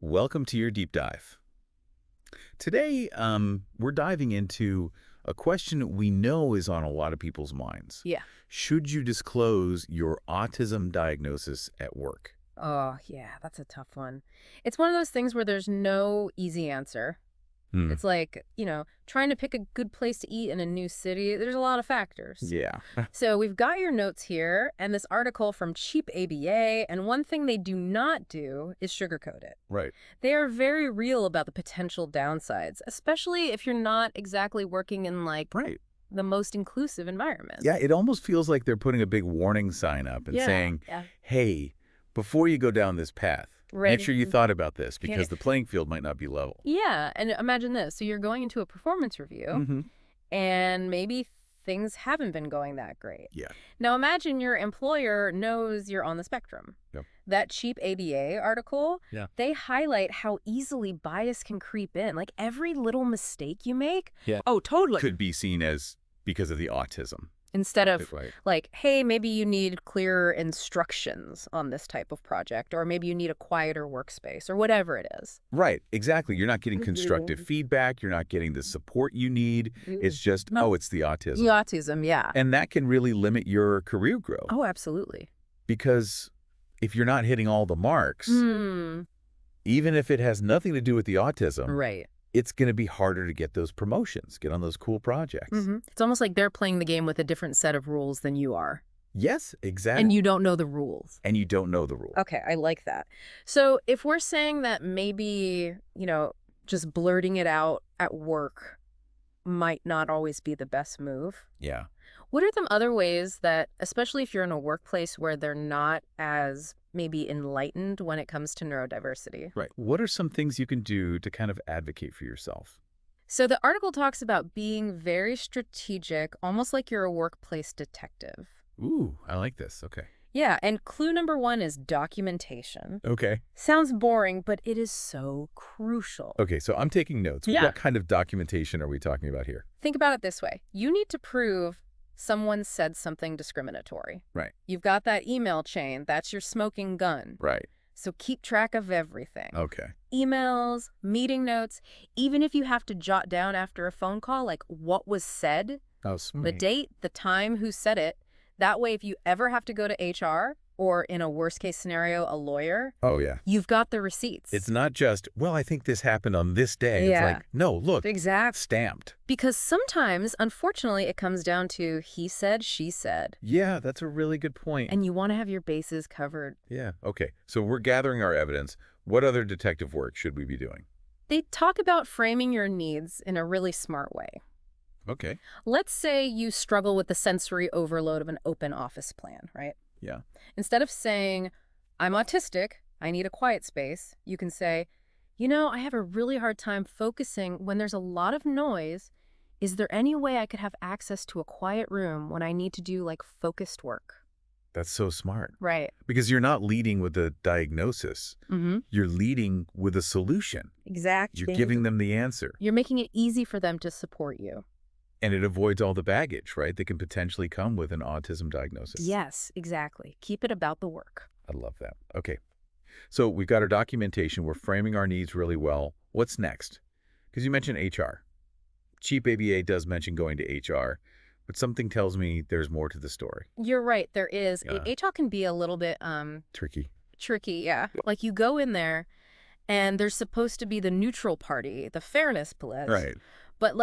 Welcome to your deep dive. Today, we're diving into a question we know is on a lot of people's minds. Yeah. Should you disclose your autism diagnosis at work? Oh, yeah, that's a tough one. It's one of those things where there's no easy answer. Hmm. It's like, trying to pick a good place to eat in a new city. There's a lot of factors. Yeah. So we've got your notes here and this article from Cheap ABA, and one thing they do not do is sugarcoat it. Right. They are very real about the potential downsides, especially if you're not exactly working in Right. the most inclusive environment. Yeah, it almost feels like they're putting a big warning sign up and saying, Yeah. hey, before you go down this path, Right. make sure you thought about this because the playing field might not be level. Yeah, and imagine this. So you're going into a performance review, Mm-hmm. and maybe things haven't been going that great. Yeah. Now imagine your employer knows you're on the spectrum. Yep. That Cheap ABA article, Yeah. they highlight how easily bias can creep in. Like every little mistake you make. Yeah. Oh, totally. Could be seen as because of the autism. Instead of Right. like, hey, maybe you need clearer instructions on this type of project, or maybe you need a quieter workspace, or whatever it is. Right, exactly. You're not getting constructive feedback. You're not getting the support you need. It's just, it's the autism. The autism, yeah. And that can really limit your career growth. Oh, absolutely. Because if you're not hitting all the marks, Hmm. even if it has nothing to do with the autism, Right. it's going to be harder to get those promotions, get on those cool projects. Mm-hmm. It's almost like they're playing the game with a different set of rules than you are. Yes, exactly. And you don't know the rules. And you don't know the rule. Okay, I like that. So if we're saying that maybe, just blurting it out at work might not always be the best move, Yeah. what are some other ways that, especially if you're in a workplace where they're not as maybe enlightened when it comes to neurodiversity? Right. What are some things you can do to kind of advocate for yourself? So the article talks about being very strategic, almost like you're a workplace detective. Ooh, I like this. Okay. Yeah, and clue number 1 is documentation. Okay. Sounds boring, but it is so crucial. Okay, so I'm taking notes. Yeah. What kind of documentation are we talking about here? Think about it this way. You need to prove someone said something discriminatory. Right. You've got that email chain. That's your smoking gun. Right. So keep track of everything. Okay. Emails, meeting notes, even if you have to jot down after a phone call, like what was said, Oh, the sweet. date, the time, who said it. That way, if you ever have to go to HR, or in a worst-case scenario, a lawyer, Oh, yeah. you've got the receipts. It's not just, well, I think this happened on this day. Yeah. It's like, no, look, Exactly. stamped. Because sometimes, unfortunately, it comes down to he said, she said. Yeah, that's a really good point. And you want to have your bases covered. Yeah, okay. So we're gathering our evidence. What other detective work should we be doing? They talk about framing your needs in a really smart way. Okay. Let's say you struggle with the sensory overload of an open office plan, right? Yeah. Instead of saying, I'm autistic, I need a quiet space, you can say, I have a really hard time focusing when there's a lot of noise. Is there any way I could have access to a quiet room when I need to do focused work? That's so smart. Right. Because you're not leading with a diagnosis. Mm-hmm. You're leading with a solution. Exactly. You're giving them the answer. You're making it easy for them to support you. And it avoids all the baggage, right, that can potentially come with an autism diagnosis. Yes, exactly. Keep it about the work. I love that. Okay. So we've got our documentation. We're framing our needs really well. What's next? Because you mentioned HR. Cheap ABA does mention going to HR, but something tells me there's more to the story. You're right, there is. Yeah. HR can be a little bit Tricky. tricky, yeah. Like you go in there and there's supposed to be the neutral party, the fairness pledge. Right. But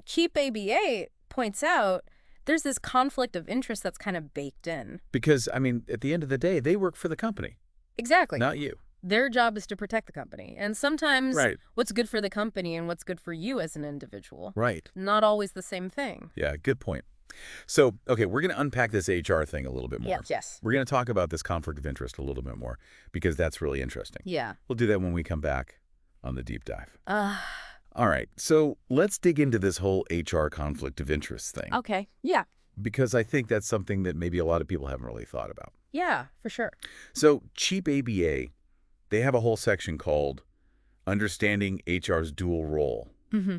Cheap ABA points out, there's this conflict of interest that's kind of baked in. Because, I mean, at the end of the day, they work for the company. Exactly. Not you. Their job is to protect the company. And sometimes Right. what's good for the company and what's good for you as an individual, Right. not always the same thing. Yeah, good point. So, okay, we're going to unpack this HR thing a little bit more. Yes. We're going to talk about this conflict of interest a little bit more because that's really interesting. Yeah. We'll do that when we come back on the deep dive. All right, so let's dig into this whole HR conflict of interest thing. Okay. Yeah. Because I think that's something that maybe a lot of people haven't really thought about. Yeah, for sure. So Cheap ABA, they have a whole section called Understanding HR's Dual Role. Mm-hmm.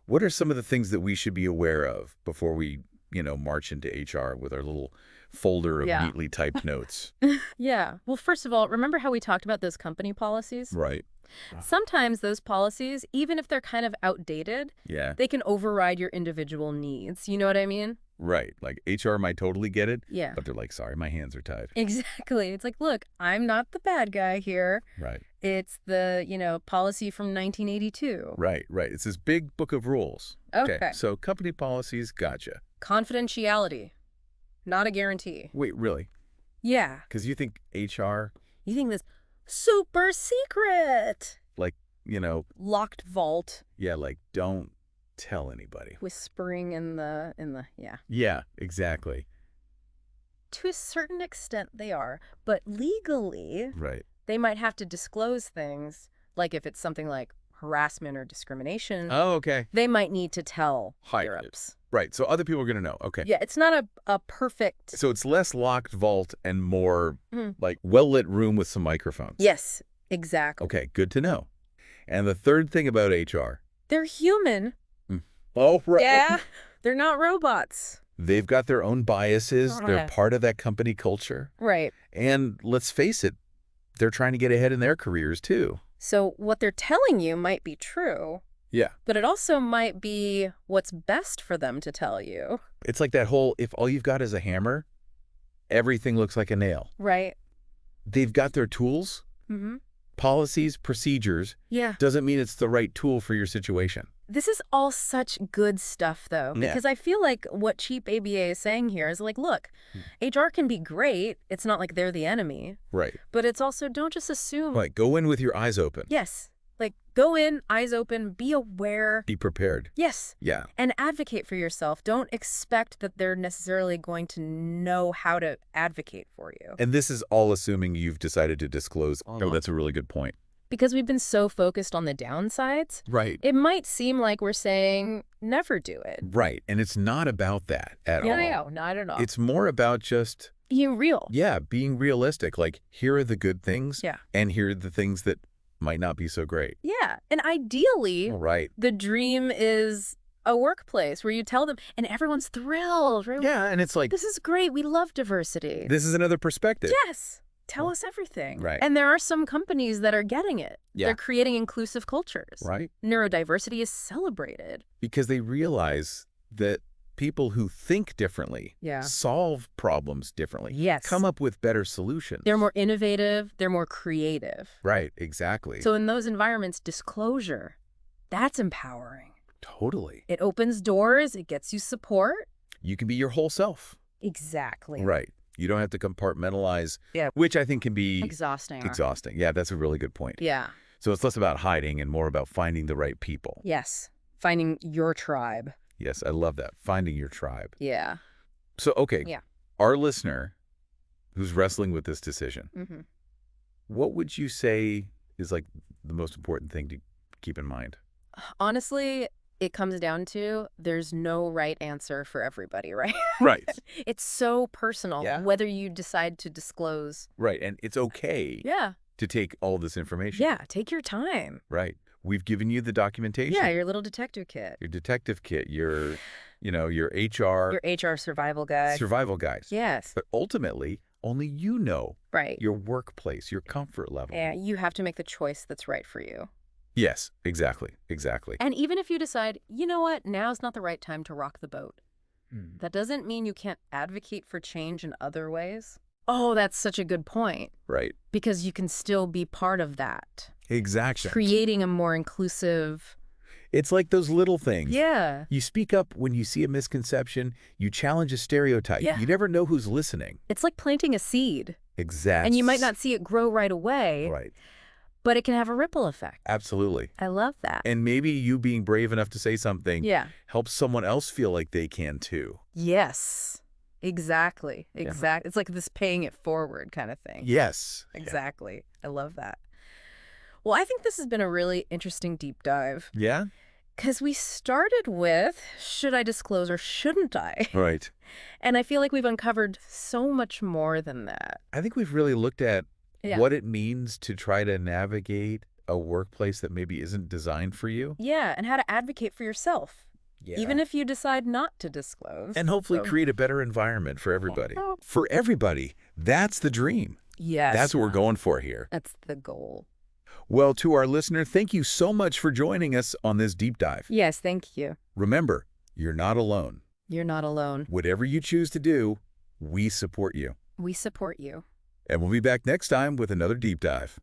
What are some of the things that we should be aware of before we march into HR with our little folder of Yeah. neatly typed notes. Yeah. Well, first of all, remember how we talked about those company policies? Right. Sometimes those policies, even if they're kind of outdated, Yeah. they can override your individual needs. You know what I mean? Right. Like HR might totally get it, Yeah. but they're like, sorry, my hands are tied. Exactly. It's like, look, I'm not the bad guy here. Right. It's the, policy from 1982. Right. It's this big book of rules. Okay. So company policies, gotcha. Confidentiality. Not a guarantee. Wait, really? Yeah. Because you think HR, You think this super secret. like, Locked vault. yeah, like don't tell anybody. Whispering in the, yeah. Yeah, exactly. To a certain extent they are, but legally Right. they might have to disclose things, like if it's something like harassment or discrimination, Oh, okay. they might need to tell Hide higher it. ups. Right. So other people are going to know. Okay. Yeah, it's not a perfect... So it's less locked vault and more Mhm. like well-lit room with some microphones. Yes, exactly. Okay, good to know. And the third thing about HR. They're human. Oh, right. Yeah, they're not robots. They've got their own biases. Oh, They're yeah. part of that company culture. Right. And let's face it, they're trying to get ahead in their careers too. So what they're telling you might be true, Yeah. but it also might be what's best for them to tell you. It's like that whole, if all you've got is a hammer, everything looks like a nail. Right. They've got their tools, Mm-hmm. policies, procedures. Yeah. Doesn't mean it's the right tool for your situation. This is all such good stuff, though, Yeah. because I feel like what Cheap ABA is saying here is like, look, HR can be great. It's not like they're the enemy, Right. but it's also don't just assume. Like go in with your eyes open. Yes. Like go in, eyes open, be aware. Be prepared. Yes. Yeah. And advocate for yourself. Don't expect that they're necessarily going to know how to advocate for you. And this is all assuming you've decided to disclose. Oh, that's a really good point. Because we've been so focused on the downsides, Right. it might seem like we're saying never do it. Right. And it's not about that at all. No, not at all. It's more about just, You real. yeah, being realistic. Like, here are the good things. Yeah. And here are the things that might not be so great. Yeah. And ideally, Right. the dream is a workplace where you tell them, and everyone's thrilled, right? Yeah. And it's like, This is great. We love diversity. this is another perspective. Yes. Tell us everything. Right. And there are some companies that are getting it. Yeah. They're creating inclusive cultures. Right. Neurodiversity is celebrated. Because they realize that people who think differently, Yeah. solve problems differently, Yes. come up with better solutions. They're more innovative. They're more creative. Right. Exactly. So in those environments, disclosure, that's empowering. Totally. It opens doors. It gets you support. You can be your whole self. Exactly. Right. You don't have to compartmentalize, Yeah. which I think can be Exhausting. exhausting. Yeah, that's a really good point. Yeah. So it's less about hiding and more about finding the right people. Yes. Finding your tribe. Yes, I love that. Finding your tribe. Yeah. So, okay, Yeah. our listener who's wrestling with this decision, Mm-hmm. what would you say is like the most important thing to keep in mind? Honestly, it comes down to there's no right answer for everybody, right? Right. It's so personal Yeah. whether you decide to disclose. Right. And it's okay Yeah. to take all this information. Yeah. Take your time. Right. We've given you the documentation. Yeah. Your little detective kit. Your detective kit, your HR Your HR survival guide. survival guide. Yes. But ultimately, only you know Right. your workplace, your comfort level. Yeah. You have to make the choice that's right for you. Yes, exactly. Exactly. And even if you decide, you know what, now's not the right time to rock the boat, that doesn't mean you can't advocate for change in other ways. Oh, that's such a good point. Right. Because you can still be part of that. Exactly. Creating a more inclusive... It's like those little things. Yeah. You speak up when you see a misconception. You challenge a stereotype. Yeah. You never know who's listening. It's like planting a seed. Exactly. And you might not see it grow right away, Right. but it can have a ripple effect. Absolutely. I love that. And maybe you being brave enough to say something Yeah. helps someone else feel like they can too. Yes. Exactly. Yeah. Exactly. It's like this paying it forward kind of thing. Yes. Exactly. I love that. Well, I think this has been a really interesting deep dive Yeah? because we started with, should I disclose or shouldn't I? Right. And I feel like we've uncovered so much more than that. I think we've really looked at Yeah. what it means to try to navigate a workplace that maybe isn't designed for you. Yeah. And how to advocate for yourself. Yeah. even if you decide not to disclose. And hopefully So, create a better environment for everybody. For everybody. That's the dream. yes. That's what we're going for here. That's the goal. Well, to our listener, thank you so much for joining us on this deep dive. Yes, thank you. Remember, you're not alone. You're not alone. Whatever you choose to do, we support you. We support you. And we'll be back next time with another deep dive.